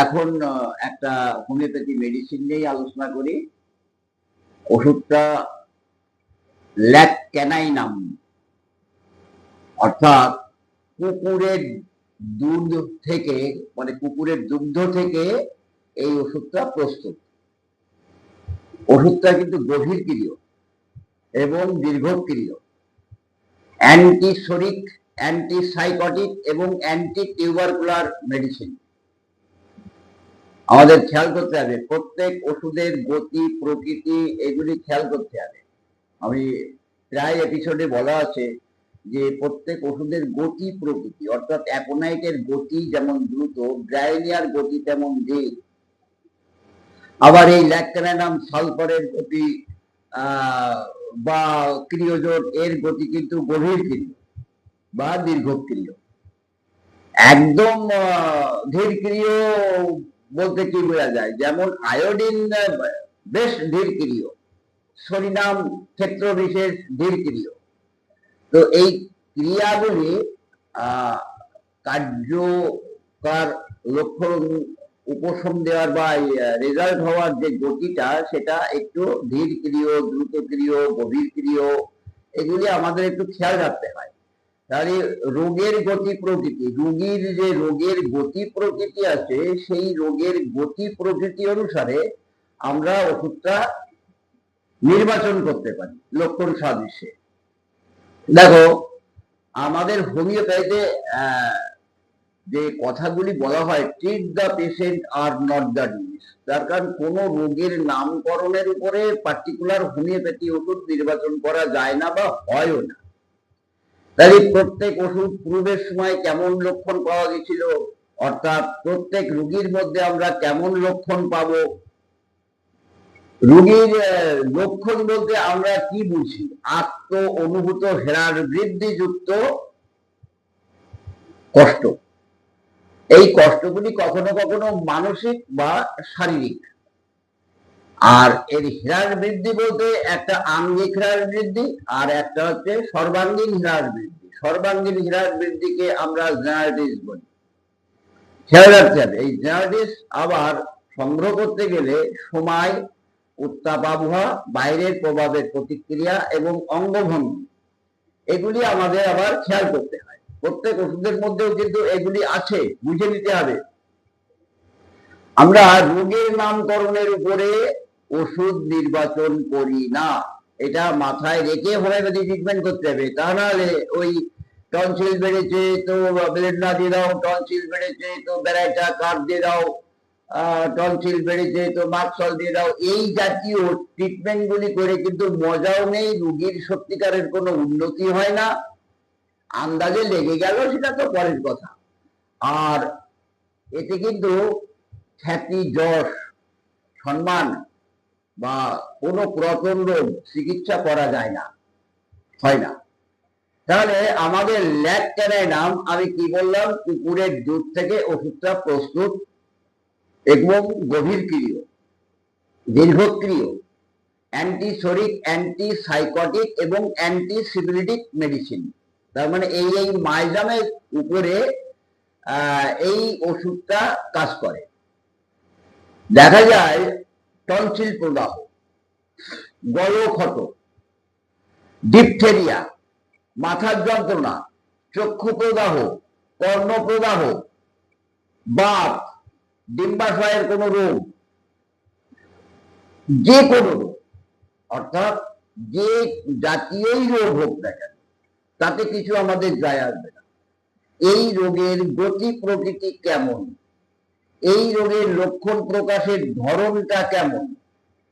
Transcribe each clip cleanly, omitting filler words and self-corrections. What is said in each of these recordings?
এখন একটা homeopathy medicine নিয়েই আলোচনা করি। ওষুধটা ল্যাকক্যানাইনাম, অর্থাৎ কুকুরের দুধ থেকে, মানে কুকুরের দুগ্ধ থেকে এই ওষুধটা প্রস্তুত। ওষুধটা কিন্তু গভীরক্রিয় এবং দীর্ঘক্রিয়, অ্যান্টিসোরিক, অ্যান্টিসাইকোটিক এবং অ্যান্টি টিউবারকুলার মেডিসিন। আমাদের খেয়াল করতে হবে প্রত্যেক ওষুধের গতি, প্রকৃতি, এগুলি খেয়াল করতে হবে। আমি প্রায় এপিসোডে বলা আছে যে প্রত্যেক ওষুধের গতি প্রকৃতি, অর্থাৎ অ্যাপোনাইটের গতি যেমন দ্রুত, ব্রায়োনিয়ার গতি তেমন ধীর। আবার এই ল্যাকক্যানাইনাম সালফারের গতি বা ক্রিয়োজোট এর গতি কিন্তু গভীরক্রিয় বা দীর্ঘক্রিয়। একদম ধীরক্রিয় বলতে কি বোঝা যায়, যেমন আয়োডিন বেশ ধীরক্রিয়, সরিনাম ক্ষেত্র বিশেষ ধীরক্রিয়। তো এই ক্রিয়াগুলি কার্যকর লক্ষণ উপশম দেওয়ার বা রেজাল্ট হওয়ার যে গতিটা, সেটা একটু ধীরক্রিয়, দ্রুতক্রিয়, গভীরক্রিয়, এগুলি আমাদের একটু খেয়াল রাখতে হয়। তাহলে রোগের গতি প্রকৃতি, রোগীর যে রোগের গতি প্রকৃতি আছে, সেই রোগের গতি প্রকৃতি অনুসারে আমরা ওষুধটা নির্বাচন করতে পারি লক্ষণ সাদৃশ্যে। দেখো, আমাদের হোমিওপ্যাথিতে যে কথাগুলি বলা হয়, treat the patient are not the disease, তার কারণ কোন রোগের নামকরণের উপরে পার্টিকুলার হোমিওপ্যাথি ওষুধ নির্বাচন করা যায় না বা হয়ও না। তাই প্রত্যেক ওষুধ পূর্বের সময় কেমন লক্ষণ পাওয়া গেছিল, অর্থাৎ প্রত্যেক রোগীর মধ্যে আমরা কেমন লক্ষণ পাবো। রোগীর লক্ষণ বলতে আমরা কি বুঝি? আত্ম অনুভূত হেরার বৃদ্ধিযুক্ত কষ্ট। এই কষ্টগুলি কখনো কখনো মানসিক বা শারীরিক। আর এর হ্রাস বৃদ্ধি বলতে একটা আঙ্গিক হ্রাস বৃদ্ধি আর একটা হচ্ছে সর্বাঙ্গীন হ্রাস বৃদ্ধি। সর্বাঙ্গীন হ্রাস বৃদ্ধিকে আমরা জেনারেটিস বলি। খেয়াল রাখতে হবে, এই জেনারেটিস আবার সংগ্রহ করতে গেলে সময়, উত্তাপ আবহাওয়া, বাইরের প্রভাবের প্রতিক্রিয়া এবং অঙ্গভঙ্গি, এগুলি আমাদের আবার খেয়াল করতে হয়। প্রত্যেক ওষুধের মধ্যেও কিন্তু এগুলি আছে, বুঝে নিতে হবে। আমরা রোগের নামকরণের উপরে ওষুধ নির্বাচন করি না, এটা মাথায় রেখে হোমিওপ্যাথি ট্রিটমেন্ট করতে হবে। তা নাহলে ওই টনসিল বেড়েছে তো বেলেডনা দিয়ে দাও, টনসিল বেড়েছে তো ব্যারাইটা কার্ড দিয়ে দাও, টনসিল বেড়েছে তো মার্কসল দিয়ে দাও, এই জাতীয় ট্রিটমেন্ট গুলি করে কিন্তু মজাও নেই, রোগীর সত্যিকারের কোনো উন্নতি হয় না। আন্দাজে লেগে গেল সেটা তো পরের কথা। আর এতে কিন্তু খ্যাতি, যশ, সম্মান বা কোনো পুরাতন রোগ চিকিৎসা করা যায় না, হয় না। তাহলে আমাদের ল্যাকক্যানাইনাম, আমি কি বললাম, কুকুরের দুধ থেকে ওষুধটা প্রস্তুত এবং গভীরক্রিয়, দীর্ঘক্রিয়, অ্যান্টিসোরিক, অ্যান্টিসাইকোটিক এবং অ্যান্টিসিবিলিটিক মেডিসিন। তার মানে এই মাইজামের উপরে এই ওষুধটা কাজ করে। দেখা যায় টনসিল প্রদাহ, গলক্ষত, ডিপথেরিয়া, মাথার যন্ত্রণা, চক্ষু প্রদাহ, কর্ণ প্রদাহ, বাত, ডিম্বাশয়ের কোনো রোগ, যে কোনো রোগ, অর্থাৎ যে জাতীয়ই রোগ হোক না কেন, তাতে কিছু আমাদের যায় আসবে না। এই রোগের গতি প্রকৃতি কেমন, এই রোগের লক্ষণ প্রকাশের ধরনটা কেমন,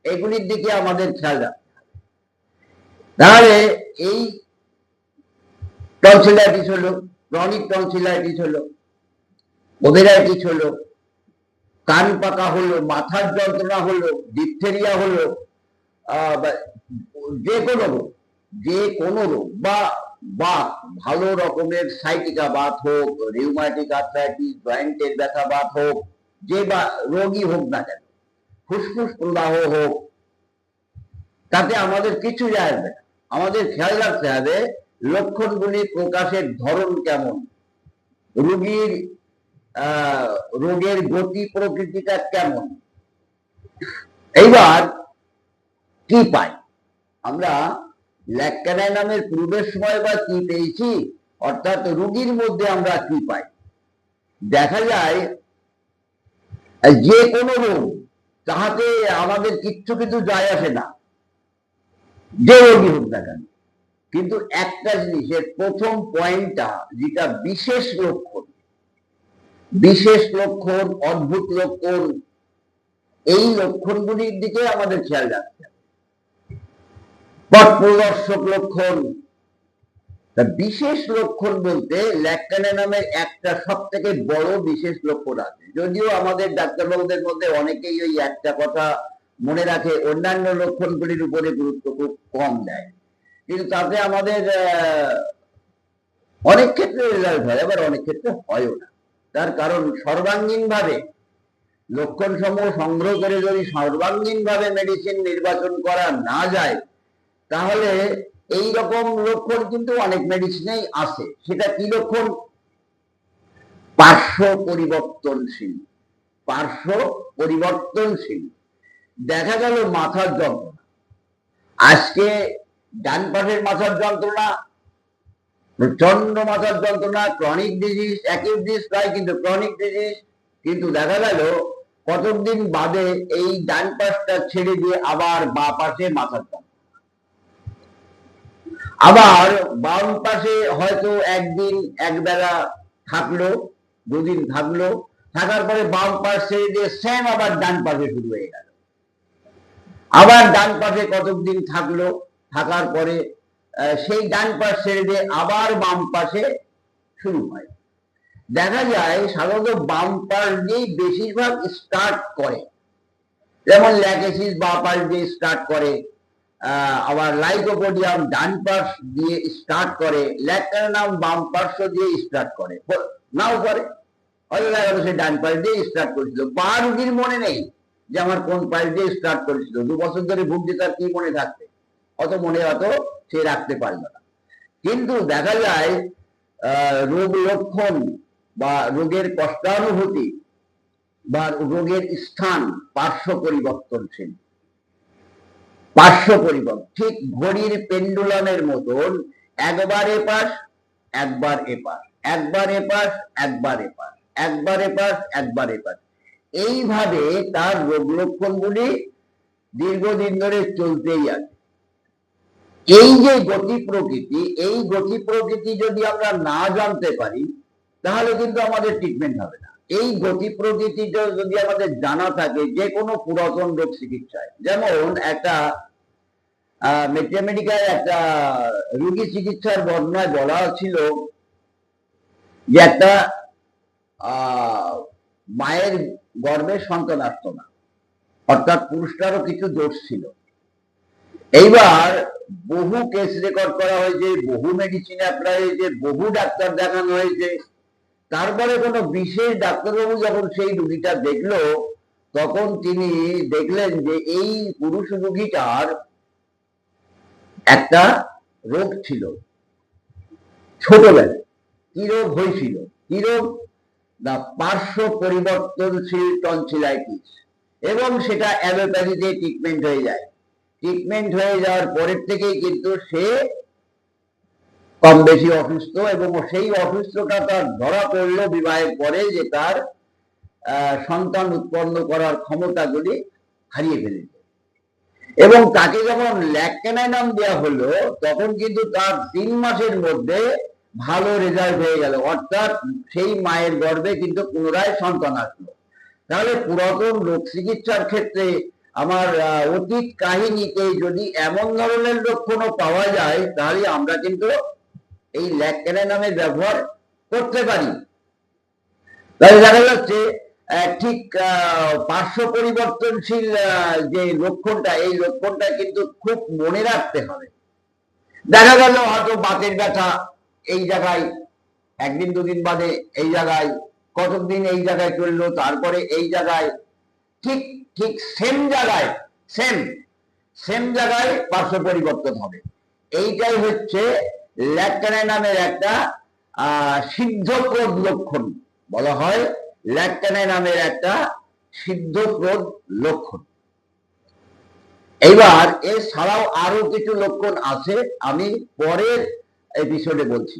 এগুলির দিকে আমাদের খেয়াল রাখতে হবে। তাহলে এই টনসিলাইটিস হলো, ক্রনিক টনসিলাইটিস হলো, ওভেরাইটিস হলো, কান পাকা হলো, মাথার যন্ত্রণা হলো, ডিপথেরিয়া হলো, যে কোনো রোগ বা বাত, ভালো রকমের সাইটিকা বাত হোক, রিউমাটিক আর্থ্রাইটিস, জয়েন্টের ব্যথা বাত হোক, যে বা রোগী হোক না কেন, ফুসফুস প্রদাহ হোক, তাতে আমাদের কিছু যায় আসবে না। আমাদের খেয়াল রাখতে হবে লক্ষণগুলি প্রকাশের ধরন কেমন, রোগীর রোগের গতি প্রকৃতিটা কেমন। এইবার কি পাই আমরা ল্যাকক্যানাই নামের পূর্বের সময় বা কি পেয়েছি, অর্থাৎ রোগীর মধ্যে আমরা কি পাই। দেখা যায় যে কোনো রোগ তাহাতে আমাদের কিচ্ছু কিছু যায় আসে না, যে রোগী হোক না কেন, কিন্তু একটা জিনিসের প্রথম পয়েন্টটা যেটা বিশেষ লক্ষণ, বিশেষ লক্ষণ, অদ্ভুত লক্ষণ, এই লক্ষণগুলির দিকে আমাদের খেয়াল রাখতে হবে। পথ প্রদর্শক লক্ষণ, বিশেষ লক্ষণ বলতে ল্যাকক্যানাই নামের একটা সব থেকে বড় বিশেষ লক্ষণ আছে। যদিও আমাদের ডাক্তারবাবুদের মধ্যে অনেকেই ওই একটা কথা মনে রাখে, অন্যান্য লক্ষণগুলির উপরে গুরুত্ব খুব কম দেয়, কিন্তু তাতে আমাদের অনেক ক্ষেত্রে রেজাল্ট হয়, আবার অনেক ক্ষেত্রে হয়ও না। তার কারণ সর্বাঙ্গীন ভাবে লক্ষণ সমূহ সংগ্রহ করে যদি সর্বাঙ্গীন ভাবে মেডিসিন নির্বাচন করা না যায়, তাহলে এই রকম লক্ষণ কিন্তু অনেক মেডিসিনেই আছে। সেটা কি লক্ষণ? পার্শ্ব পরিবর্তনশীল। পার্শ্ব পরিবর্তনশীল। দেখা গেল মাথার যন্ত্রণা, আজকে ডান পাশের মাথার যন্ত্রণা, প্রচন্ড মাথার যন্ত্রণা, ক্রনিক ডিজিজ, অ্যাকিউট ডিজিজ প্রায় কিন্তু ক্রনিক ডিজিজ, কিন্তু দেখা গেল কতদিন বাদে এই ডান পাশটা ছেড়ে দিয়ে আবার বাঁ পাশে মাথার যন্ত্রণা, আবার বাম পাশে হয়তো একদিন একবেলা থাকলো, দুদিন থাকলো, থাকার পরে বাম পাশ ছেড়ে দিয়ে সেম আবার ডান পাশে শুরু হয়ে গেল, আবার ডান পাশে কতদিন থাকলো, থাকার পরে সেই ডান পাশ ছেড়ে দিয়ে আবার বাম পাশে শুরু হয়। দেখা যায় সাধারণত বাম পাশ দিয়েই বেশিরভাগ স্টার্ট করে, যেমন ল্যাকেসিস বাম পাশ দিয়ে স্টার্ট করে, আবার লাইকোপোডিয়াম ডান পাশ দিয়ে স্টার্ট করে, ল্যাকক্যানাই বাম পার্শ্ব দিয়ে স্টার্ট করে, নাও করে, হয়তো দেখা গেল সে ডান পাশ দিয়ে স্টার্ট করেছিল, বা রুগীর মনে নেই যে আমার কোন পাশ দিয়ে স্টার্ট করেছিল, 2 বছর ধরে ভুগছে, তার কি মনে থাকবে, অত মনে অত সে রাখতে পারল না। কিন্তু দেখা যায় রোগ লক্ষণ বা রোগের কষ্টানুভূতি বা রোগের স্থান পার্শ্ব পরিবর্তনশীল। পার্শ্ব পরিবর্তন ঠিক ঘড়ির পেন্ডুলামের মতন, একবার এপাশ একবার এপাশ, একবার এপাশ একবার এপাশ, একবার এপাশ একবার এপাশ, এইভাবে তার রোগ লক্ষণগুলি দীর্ঘদিন ধরে চলতেই আছে। এই যে গতি প্রকৃতি, এই গতি প্রকৃতি যদি আমরা না জানতে পারি, তাহলে কিন্তু আমাদের ট্রিটমেন্ট হবে না। এই গতি প্রকৃতি যদি আমাদের জানা থাকে যে কোনো পুরাতন রোগ চিকিৎসায়, যেমন একটা ম্যাথমেটিক্যাল একটা রোগী চিকিৎসার বর্ণনায় বলা ছিল যে একটা মায়ের গর্ভে সন্তান আসতো না, অর্থাৎ পুরুষটারও কিছু দোষ ছিল। এইবার বহু কেস রেকর্ড করা হয়েছে, বহু মেডিসিন অ্যাপ্লাই হয়েছে, বহু ডাক্তার দেখানো হয়েছে, তারপরে কোনো বিশেষ ডাক্তারবাবু যখন সেই রুগীটা দেখলো, তখন তিনি দেখলেন যে এই পুরুষ রুগীটার একটা রোগ ছিল ছোটবেলায়। কি রোগ হয়েছিল? কি রোগ? না, পার্শ্ব পরিবর্তনশীল টনসিলাইটিস, এবং সেটা অ্যালোপ্যাথিতে ট্রিটমেন্ট হয়ে যায়। ট্রিটমেন্ট হয়ে যাওয়ার পরের থেকেই কিন্তু সে কম বেশি অসুস্থ, এবং সেই অসুস্থতা তার ধরা পড়লো বিবাহের পরে যে তার সন্তান উৎপন্ন করার ক্ষমতাগুলি হারিয়ে ফেলেছে। এবং তাকে যখন ল্যাকক্যানাই নাম দেওয়া হলো, তখন কিন্তু তার 3 মাসের মধ্যে ভালো রেজাল্ট হয়ে গেল, অর্থাৎ সেই মায়ের গর্ভে কিন্তু পুনরায় সন্তান আসলো। তাহলে পুরাতন রোগ চিকিৎসার ক্ষেত্রে আমার অতীত কাহিনীতে যদি এমন ধরনের লক্ষণও পাওয়া যায়, তাহলে আমরা কিন্তু এই ল্যাকক্যানাই নামের ব্যবহার করতে পারি। তাহলে দেখা যাচ্ছে ঠিক পার্শ্ব পরিবর্তনশীল যে লক্ষণটা, এই লক্ষণটা কিন্তু খুব মনে রাখতে হবে। দেখা গেল হয়তো বাতের ব্যথা এই জায়গায়, একদিন দুদিন বাদে এই জায়গায়, কতদিন এই জায়গায় চললো, তারপরে এই জায়গায়, ঠিক ঠিক সেম জায়গায়, সেম জায়গায় পার্শ্ব পরিবর্তন হবে। এইটাই হচ্ছে ল্যাকক্যানাই নামের একটা সিদ্ধপ্রদ লক্ষণ বলা হয়। ল্যাকটানে নামের একটা সিদ্ধপ্রদ লক্ষণ। এইবার এছাড়াও আরো কিছু লক্ষণ আছে, আমি পরের এপিসোডে বলছি।